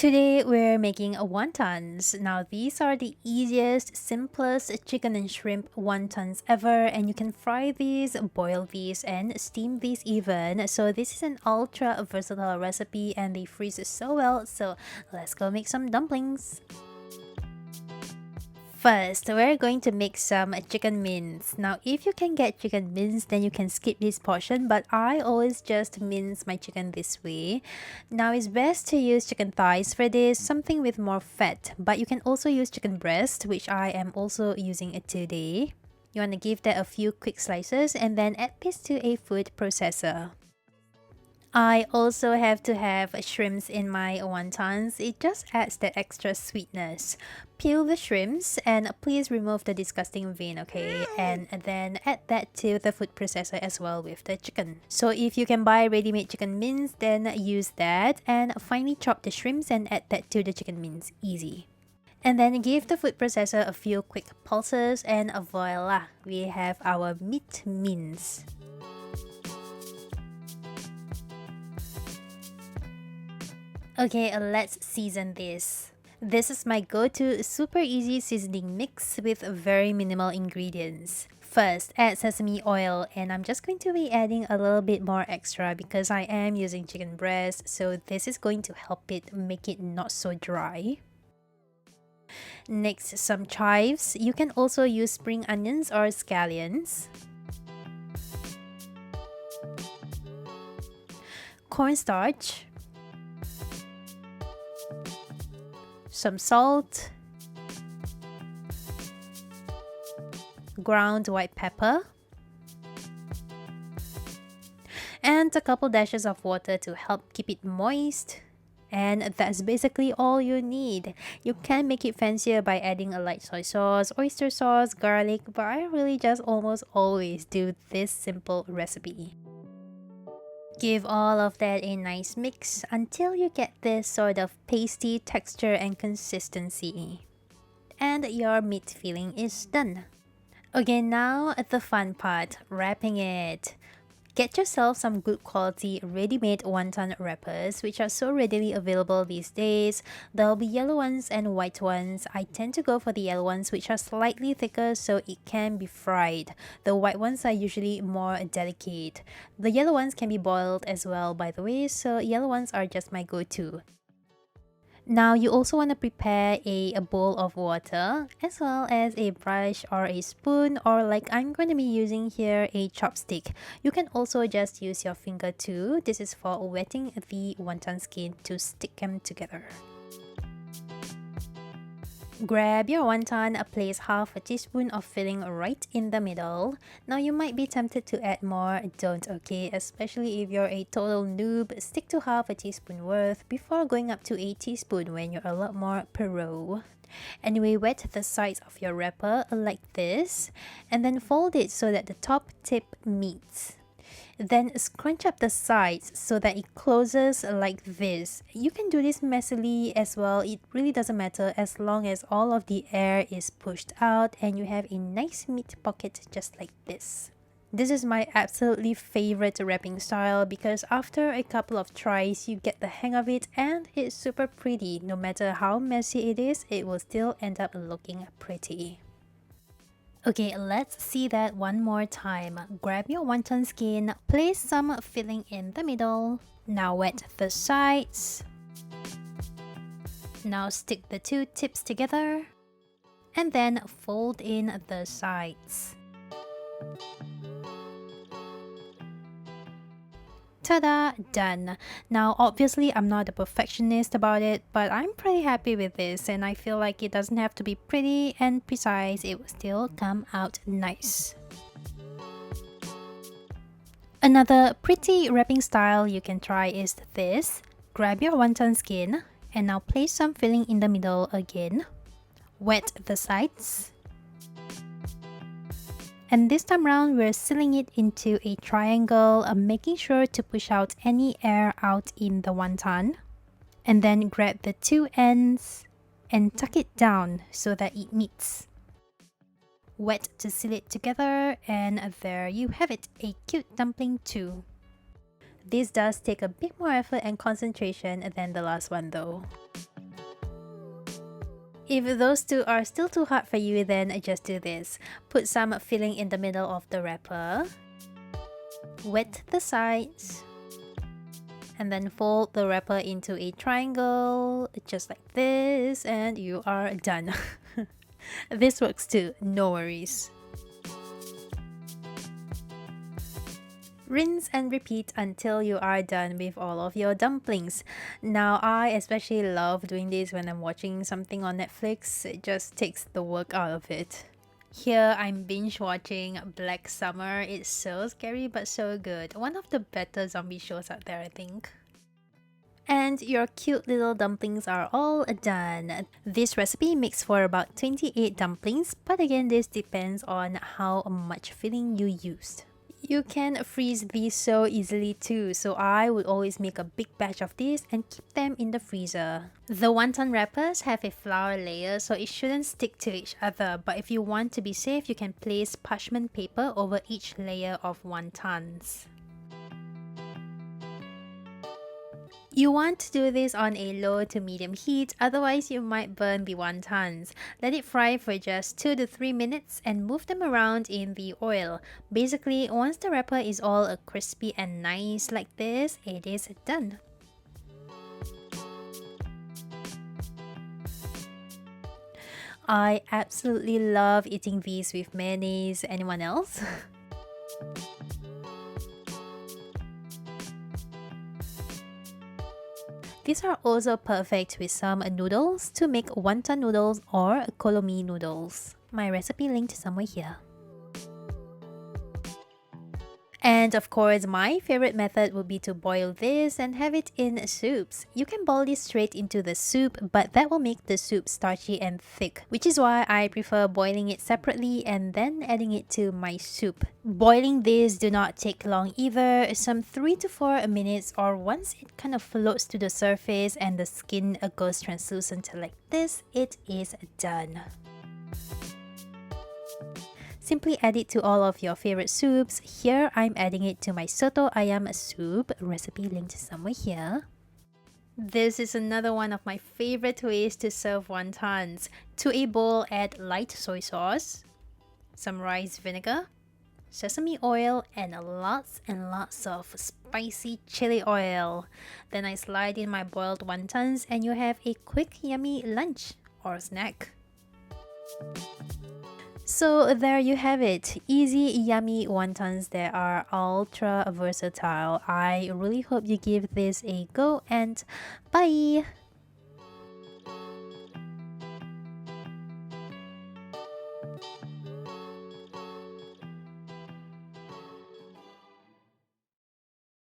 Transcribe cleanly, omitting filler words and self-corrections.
Today we're making wontons. Now these are the easiest, simplest chicken and shrimp wontons ever, and you can fry these, boil these, and steam these even. So this is an ultra versatile recipe and they freeze so well, so let's go make some dumplings. First, we're going to make some chicken mince. Now, if you can get chicken mince, then you can skip this portion, but I always just mince my chicken this way. Now, it's best to use chicken thighs for this, something with more fat, but you can also use chicken breast, which I am also using today. You want to give that a few quick slices and then add this to a food processor. I also have to have shrimps in my wontons. It just adds that extra sweetness. Peel the shrimps and please remove the disgusting vein, okay? And then add that to the food processor as well with the chicken. So if you can buy ready-made chicken mince, then use that. And finally chop the shrimps and add that to the chicken mince. Easy. And then give the food processor a few quick pulses and voila! We have our meat mince. Okay, let's season this. This is my go-to super easy seasoning mix with very minimal ingredients. First, add sesame oil, and I'm just going to be adding a little bit more extra because I am using chicken breast, so this is going to help it make it not so dry. Next, some chives. You can also use spring onions or scallions. Cornstarch. Some salt, ground white pepper, and a couple dashes of water to help keep it moist. And that's basically all you need. You can make it fancier by adding a light soy sauce, oyster sauce, garlic, but I really just almost always do this simple recipe. Give all of that a nice mix until you get this sort of pasty texture and consistency. And your meat filling is done. Okay, now the fun part, wrapping it. Get yourself some good quality ready-made wonton wrappers, which are so readily available these days. There'll be yellow ones and white ones. I tend to go for the yellow ones, which are slightly thicker so it can be fried. The white ones are usually more delicate. The yellow ones can be boiled as well, by the way, so yellow ones are just my go-to. Now you also want to prepare a bowl of water as well as a brush or a spoon, or like I'm going to be using here, a chopstick. You can also just use your finger too. This is for wetting the wonton skin to stick them together. Grab your wonton, place half a teaspoon of filling right in the middle. Now you might be tempted to add more, don't, okay? Especially if you're a total noob, stick to half a teaspoon worth before going up to a teaspoon when you're a lot more pro. Anyway, wet the sides of your wrapper like this and then fold it so that the top tip meets. Then scrunch up the sides so that it closes like this. You can do this messily as well, it really doesn't matter as long as all of the air is pushed out and you have a nice meat pocket just like this. This is my absolutely favorite wrapping style because after a couple of tries you get the hang of it and it's super pretty. No matter how messy it is, it will still end up looking pretty. Okay, let's see that one more time. Grab your wonton skin, place some filling in the middle. Now wet the sides. Now stick the two tips together. And then fold in the sides. Ta-da! Done! Now obviously I'm not a perfectionist about it, but I'm pretty happy with this and I feel like it doesn't have to be pretty and precise, it will still come out nice. Another pretty wrapping style you can try is this. Grab your wonton skin and now place some filling in the middle again. Wet the sides. And this time around, we're sealing it into a triangle, making sure to push out any air out in the wonton. And then grab the two ends and tuck it down so that it meets. Wet to seal it together, and there you have it, a cute dumpling too. This does take a bit more effort and concentration than the last one though. If those two are still too hard for you, then just do this. Put some filling in the middle of the wrapper, wet the sides, and then fold the wrapper into a triangle just like this, and you are done. This works too, no worries. Rinse and repeat until you are done with all of your dumplings. Now, I especially love doing this when I'm watching something on Netflix. It just takes the work out of it. Here, I'm binge watching Black Summer. It's so scary but so good. One of the better zombie shows out there, I think. And your cute little dumplings are all done. This recipe makes for about 28 dumplings, but again, this depends on how much filling you used. You can freeze these so easily too, so I would always make a big batch of this and keep them in the freezer. The wonton wrappers have a flour layer, so it shouldn't stick to each other, but if you want to be safe, you can place parchment paper over each layer of wontons. You want to do this on a low to medium heat, otherwise you might burn the wontons. Let it fry for just 2 to 3 minutes and move them around in the oil. Basically, once the wrapper is all crispy and nice like this, it is done. I absolutely love eating these with mayonnaise. Anyone else? These are also perfect with some noodles to make wonton noodles or kolomi noodles. My recipe linked somewhere here. And of course, my favorite method would be to boil this and have it in soups. You can boil this straight into the soup, but that will make the soup starchy and thick, which is why I prefer boiling it separately and then adding it to my soup. Boiling this do not take long either, some 3 to 4 minutes, or once it kind of floats to the surface and the skin goes translucent like this, it is done. Simply add it to all of your favorite soups. Here, I'm adding it to my soto ayam soup, recipe linked somewhere here. This is another one of my favorite ways to serve wontons. To a bowl, add light soy sauce, some rice vinegar, sesame oil, and lots of spicy chili oil. Then I slide in my boiled wontons and you have a quick yummy lunch or snack. So there you have it, easy yummy wontons that are ultra versatile. I really hope you give this a go, and bye!